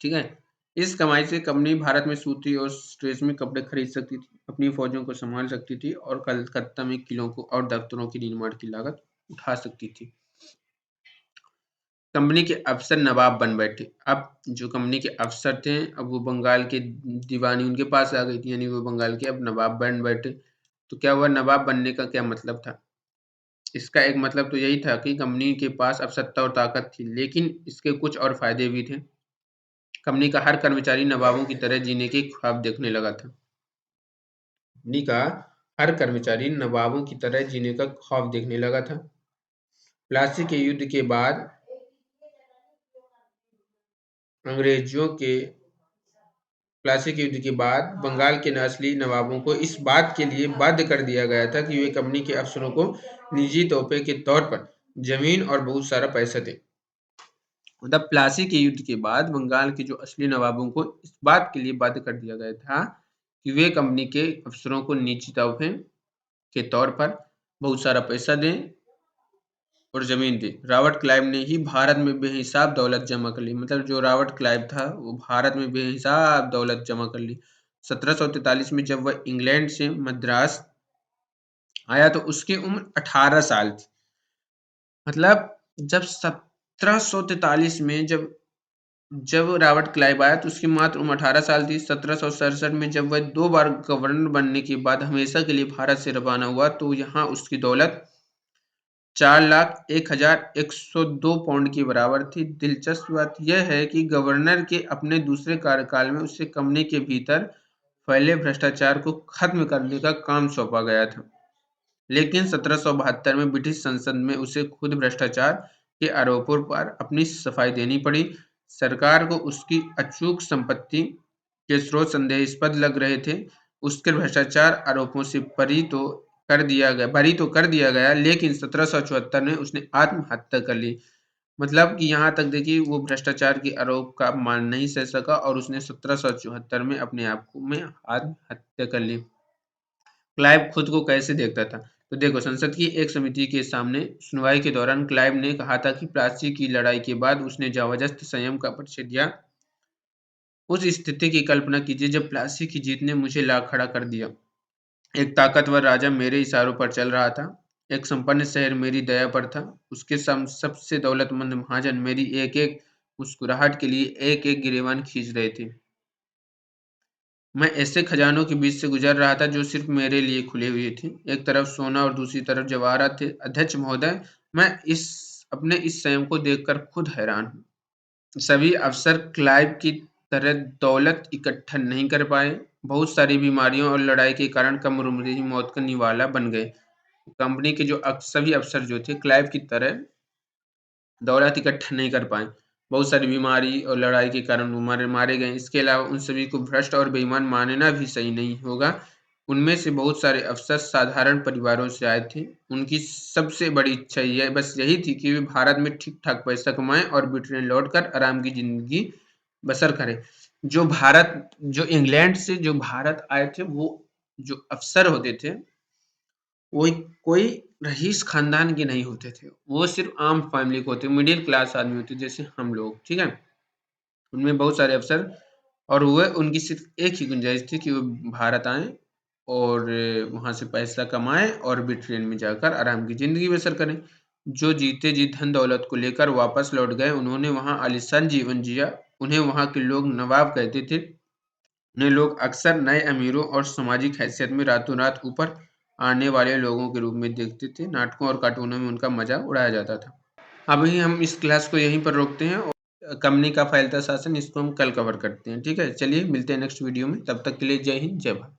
ठीक है। इस कमाई से कंपनी भारत में सूती और रेशमी कपड़े खरीद सकती थी, अपनी फौजों को संभाल सकती थी, और कलकत्ता में किलों को और दफ्तरों के निर्माण की लागत उठा सकती थी। कंपनी के अफसर नवाब बन बैठे। अब जो कंपनी के अफसर थे, अब वो बंगाल के दीवानी उनके पास आ गई थी, यानी वो बंगाल के अब नवाब बन बैठे। तो क्या हुआ? नवाब बनने का क्या मतलब था? इसका एक मतलब तो यही था कि कंपनी के पास अब सत्ता और ताकत थी, लेकिन इसके कुछ और फायदे भी थे। कंपनी का हर कर्मचारी नवाबों की तरह जीने के ख्वाब देखने लगा था। कंपनी का हर कर्मचारी नवाबों की तरह जीने का ख्वाब देखने लगा था। प्लासी के युद्ध के बाद अंग्रेजों के प्लासी के युद्ध के बाद बंगाल के असली नवाबों को इस बात के लिए बाध्य कर दिया गया था कि वे कंपनी के अफसरों को निजी तोहफे के तौर पर जमीन और बहुत सारा पैसा दें। मतलब प्लासी के युद्ध के बाद बंगाल के जो असली नवाबों को इस बात के लिए बाध्य कर दिया गया था कि वे कंपनी के अफसरों को निजी तोहफे के तौर पर बहुत सारा पैसा दें और ज़मीन दी। रॉबर्ट क्लाइव ने ही भारत में बेहिसाब दौलत जमा कर ली। मतलब जो रॉबर्ट क्लाइव था, वो भारत में बेहिसाब दौलत जमा कर ली। 1743 में जब वह इंग्लैंड से मद्रास आया, तो उसकी उम्र 18 साल थी। मतलब जब 1743 में जब जब रॉबर्ट क्लाइव आया, तो उसकी मात्र उम्र 18 साल थी। 1767 में जब वह 2 बार गवर्नर बनने के बाद हमेशा के लिए भारत से रवाना हुआ, तो यहाँ उसकी दौलत 4,01,102 पाउंड के बराबर थी। दिलचस्प बात यह है कि गवर्नर के अपने दूसरे कार्यकाल में उसे कंपनी के भीतर फैले भ्रष्टाचार को खत्म करने का काम सौंपा गया था। लेकिन 1772 में ब्रिटिश संसद में उसे खुद भ्रष्टाचार के आरोपों पर अपनी सफाई देनी पड़ी। सरकार को उसकी अचूक संपत्ति के स्रोत संदेहास्पद लग रहे थे। उसके भ्रष्टाचार आरोपों से बरी तो कर दिया गया, लेकिन 1774 में उसने आत्महत्या कर ली। मतलब कि यहाँ तक देखिए, वो भ्रष्टाचार के आरोप का मान नहीं सह सका, और उसने 1774 में अपने आप को में आत्महत्या कर ली। क्लाइव खुद को कैसे देखता था? तो देखो, संसद की एक समिति के सामने सुनवाई के दौरान क्लाइव ने कहा था कि प्लासी की लड़ाई के बाद उसने जबरदस्त संयम का परिचय दिया। उस स्थिति की कल्पना कीजिए जब प्लासी की जीत ने मुझे ला खड़ा कर दिया। एक ताकतवर राजा मेरे इशारों पर चल रहा था। एक संपन्न शहर मेरी दया पर था। उसके सबसे दौलतमंद महाजन मेरी एक-एक मुस्कुराहट के लिए एक-एक गिरेबान खींच रहे थे। मैं ऐसे खजानों के बीच से गुजर रहा था जो सिर्फ मेरे लिए खुले हुए थे। एक तरफ सोना और दूसरी तरफ जवाहरात थे। अध्यक्ष महोदय, मैं अपने इस संयम को देखकर खुद हैरान हूँ। सभी अफसर क्लाइव की तरह दौलत इकट्ठा नहीं कर पाए। बहुत सारी बीमारियों और लड़ाई के कारण कम उम्र में ही मौत का निवाला बन गए। कंपनी के जो सभी अफसर जो थे, क्लाइव की तरह दौलत इकट्ठा नहीं कर पाए। बहुत सारी बीमारी और लड़ाई के कारण वो मारे मारे गए। इसके अलावा उन सभी को भ्रष्ट और बेईमान मानना भी सही नहीं होगा। उनमें से बहुत सारे अफसर साधारण परिवारों से आए थे। उनकी सबसे बड़ी इच्छा ये बस यही थी कि वे भारत में ठीक-ठाक पैसा कमाएँ और ब्रिटेन लौटकर आराम की ज़िंदगी बसर करें। जो इंग्लैंड से जो भारत आए थे, वो जो अफसर होते थे, वो एक कोई रईस खानदान के नहीं होते थे। वो सिर्फ़ आम फ़ैमिली के होते, मिडल क्लास आदमी होते, जैसे हम लोग, ठीक है? उनमें बहुत सारे अफ़सर और उनकी सिर्फ़ एक ही गुंजाइश थी कि वो भारत आएँ और वहाँ से पैसा कमाएँ और ब्रिटेन में जाकर आराम की ज़िंदगी बसर करें। जो जीते जी धन-दौलत को लेकर वापस लौट गए, उन्होंने वहाँ आलीशान जीवन जिया। उन्हें वहाँ के लोग नवाब कहते थे। उन्हें लोग अक्सर नए अमीरों और सामाजिक हैसियत में रातों-रात ऊपर आने वाले लोगों के रूप में देखते थे। नाटकों और कार्टूनों में उनका मज़ाक उड़ाया जाता था। अभी हम इस क्लास को यहीं पर रोकते हैं और कंपनी का फैलता शासन इसको हम कल कवर करते हैं, ठीक है? चलिए मिलते हैं नेक्स्ट वीडियो में, तब तक के लिए जय हिंद, जय भारत।